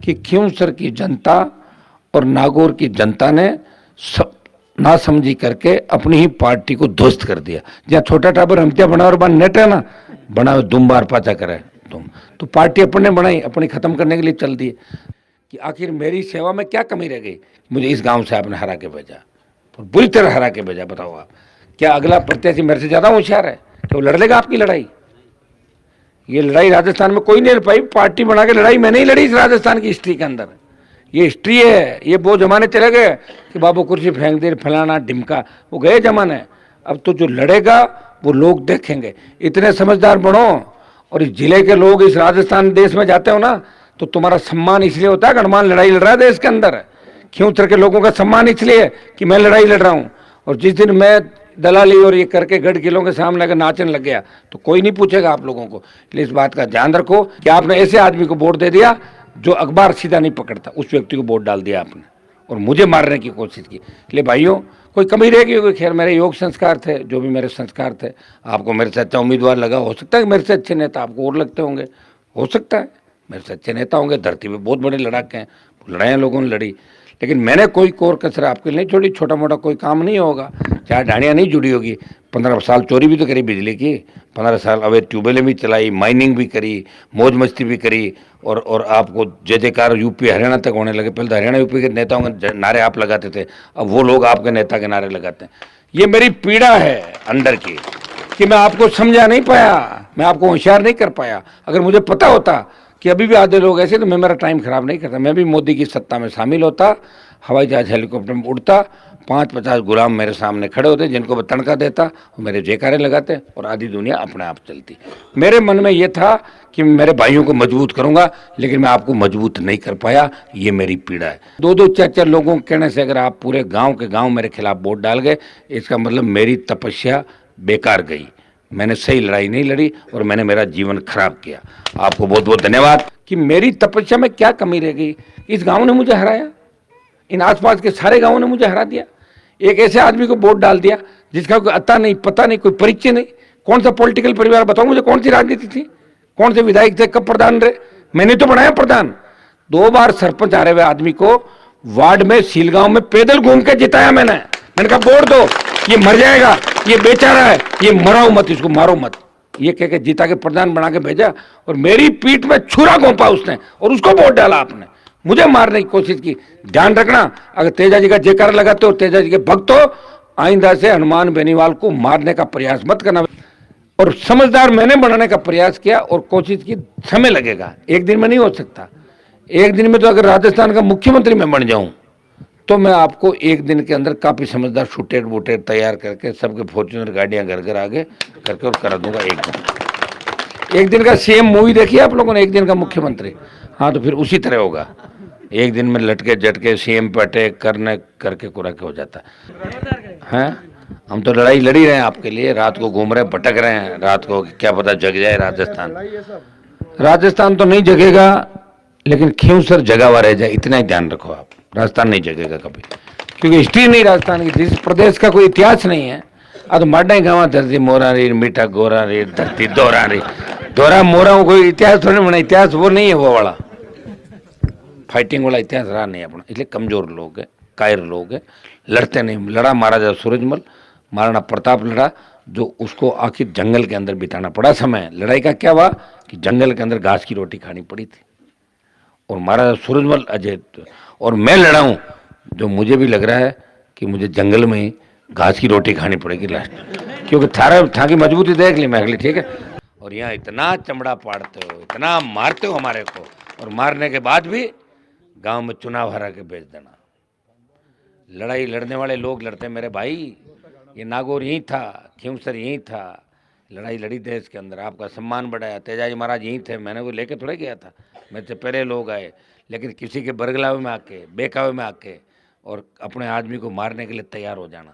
कि खींवसर की जनता और नागौर की जनता ने ना समझी करके अपनी ही पार्टी को ध्वस्त कर दिया। जहाँ छोटा टाबर हमतिया बना और बन नेट है ना, बना दुम बार पाचा करे तुम, तो पार्टी अपने बनाई, अपनी खत्म करने के लिए चल दी कि आखिर मेरी सेवा में क्या कमी रह गई। मुझे इस गांव से आपने हरा के भेजा, बुरी तरह हरा के भेजा। बताओ आप, क्या अगला प्रत्याशी मेरे से ज्यादा होशियार है कि वो लड़ लेगा आपकी लड़ाई? ये लड़ाई राजस्थान में कोई नहीं लड़ पाई। पार्टी बना के लड़ाई मैंने ही लड़ी इस राजस्थान की हिस्ट्री के अंदर। ये हिस्ट्री है। ये वो जमाने चले गए कि बाबू कुर्सी फेंक दे, फलाना ढिमका, वो गए जमाने। अब तो जो लड़ेगा वो लोग देखेंगे। इतने समझदार बनो। और इस जिले के लोग इस राजस्थान देश में जाते हो ना, तो तुम्हारा सम्मान इसलिए होता है कि हनुमान लड़ाई लड़ रहा है देश के अंदर। खींवसर के लोगों का सम्मान इसलिए कि मैं लड़ाई लड़ रहा हूं। और जिस दिन मैं दलाली और ये करके गढ़ किलों के सामने अगर नाचने लग गया तो कोई नहीं पूछेगा आप लोगों को। इसलिए इस बात का ध्यान रखो कि आपने ऐसे आदमी को वोट दे दिया जो अखबार सीधा नहीं पकड़ता, उस व्यक्ति को वोट डाल दिया आपने और मुझे मारने की कोशिश की। इसलिए भाइयों, कोई कमी रहेगी होगी। खैर, मेरे योग संस्कार थे, जो भी मेरे संस्कार थे। आपको मेरे से अच्छा उम्मीदवार लगा, हो सकता है कि मेरे से अच्छे नेता आपको और लगते होंगे, हो सकता है मेरे से अच्छे नेता होंगे। धरती पे बहुत बड़े लड़ाके हैं, लड़ाइयाँ लोगों ने लड़ी, लेकिन मैंने कोई कोर कसर आपके लिए नहीं छोड़ी। छोटा मोटा कोई काम नहीं होगा, चाहे ढाणियाँ नहीं जुड़ी होगी। 15 साल चोरी भी तो करी बिजली की, 15 साल अवैध ट्यूबवेलें भी चलाई, माइनिंग भी करी, मौज मस्ती भी करी। और आपको जय जयकार यूपी हरियाणा तक होने लगे। पहले तो हरियाणा यूपी के नेताओं के नारे आप लगाते थे, अब वो लोग आपके नेता के नारे लगाते हैं। ये मेरी पीड़ा है अंदर की कि मैं आपको समझा नहीं पाया, मैं आपको होशियार नहीं कर पाया। अगर मुझे पता होता कि अभी भी आधे लोग ऐसे, तो मैं मेरा टाइम खराब नहीं करता। मैं भी मोदी की सत्ता में शामिल होता, हवाई जहाज हेलीकॉप्टर में उड़ता, 5-50 गुलाम मेरे सामने खड़े होते जिनको मैं तनखा देता, मेरे जयकारे लगाते और आधी दुनिया अपने आप चलती। मेरे मन में यह था कि मेरे भाइयों को मजबूत करूंगा, लेकिन मैं आपको मजबूत नहीं कर पाया। ये मेरी पीड़ा है। 2-2 4-4 लोगों के कहने से अगर आप पूरे गांव के गांव मेरे खिलाफ वोट डाल गए, इसका मतलब मेरी तपस्या बेकार गई। मैंने सही लड़ाई नहीं लड़ी और मैंने मेरा जीवन खराब किया। आपको बहुत बहुत धन्यवाद कि मेरी तपस्या में क्या कमी रह गई। इस गांव ने मुझे हराया, इन आसपास के सारे गांवों ने मुझे हरा दिया। एक ऐसे आदमी को वोट डाल दिया जिसका कोई अता नहीं, पता नहीं, कोई परिचय नहीं। कौन सा पॉलिटिकल परिवार, बताओ मुझे, कौन सी राजनीति थी, कौन से विधायक थे, कब प्रधान रहे? मैंने तो बनाया प्रधान। 2 बार सरपंच हारे हुए आदमी को वार्ड में सीलगांव में पैदल घूम के जिताया मैंने कहा वोट दो, ये मर जाएगा, ये बेचारा है, ये मराओ मत, इसको मारो मत। ये कह के जीता के प्रधान बना के भेजा और मेरी पीठ में छुरा घोंपा उसने और उसको वोट डाला आपने, मुझे मारने की कोशिश की। ध्यान रखना, अगर तेजा जी का जयकारा लगाते हो, तेजा जी के भक्त हो, आइंदा से हनुमान बेनीवाल को मारने का प्रयास मत करना। और समझदार मैंने बनाने का प्रयास किया और कोशिश की। समय लगेगा, एक दिन में नहीं हो सकता। एक दिन में तो अगर राजस्थान का मुख्यमंत्री मैं बन जाऊं तो मैं आपको एक दिन के अंदर काफी समझदार शूटेड वोटेड तैयार करके सबके फॉर्च्यूनर गाड़ियां घर घर आगे करके और करा दूंगा। एक दिन का सीएम मूवी देखी आप लोगों ने, एक दिन का मुख्यमंत्री। हाँ, तो फिर उसी तरह होगा। एक दिन में लटके झटके सीएम पे अटैक करने करके कुरा के हो जाता है। हम तो लड़ाई लड़ी रहे हैं आपके लिए, रात को घूम रहे हैं, भटक रहे हैं रात को, क्या पता जग जाए राजस्थान। राजस्थान तो नहीं जगेगा, लेकिन खींवसर जगा हुआ रह जाए, इतना ही ध्यान रखो आप। राजस्थान नहीं जगेगा कभी, क्योंकि हिस्ट्री नहीं राजस्थान की, जिस प्रदेश का कोई इतिहास नहीं है। अब तो माडा गाँव धरती मोरा रे, मीठा गोरा रे, धरती दोहरा रे, दोहरा मोरा, कोई इतिहास थोड़ी बना। इतिहास वो नहीं है, वो वाला फाइटिंग वाला इतिहास रहा नहीं अपना। इसलिए कमजोर लोग है, कायर लोग है, लड़ते नहीं। लड़ा महाराजा सूरजमल, महाराणा प्रताप लड़ा, जो उसको आखिर जंगल के अंदर बिताना पड़ा समय। लड़ाई का क्या हुआ कि जंगल के अंदर घास की रोटी खानी पड़ी थी और महाराजा सूरजमल अजय। और मैं लड़ा हूं, जो मुझे भी लग रहा है कि मुझे जंगल में ही घास की रोटी खानी पड़ेगी लास्ट, क्योंकि था की मजबूती देख ली मैं अगली, ठीक है। और यहाँ इतना चमड़ा पाड़ते हो, इतना मारते हो हमारे को, और मारने के बाद भी गांव में चुनाव हरा के भेज देना। लड़ाई लड़ने वाले लोग लड़ते मेरे भाई। ये नागौर यहीं था, खींवसर यहीं था, लड़ाई लड़ी देश के अंदर, आपका सम्मान बढ़ाया। तेजाजी महाराज यहीं थे, मैंने वो लेके थोड़े गया था, मेरे से पहले लोग आए। लेकिन किसी के बरगलावे में आके, बेकावे में आके और अपने आदमी को मारने के लिए तैयार हो जाना,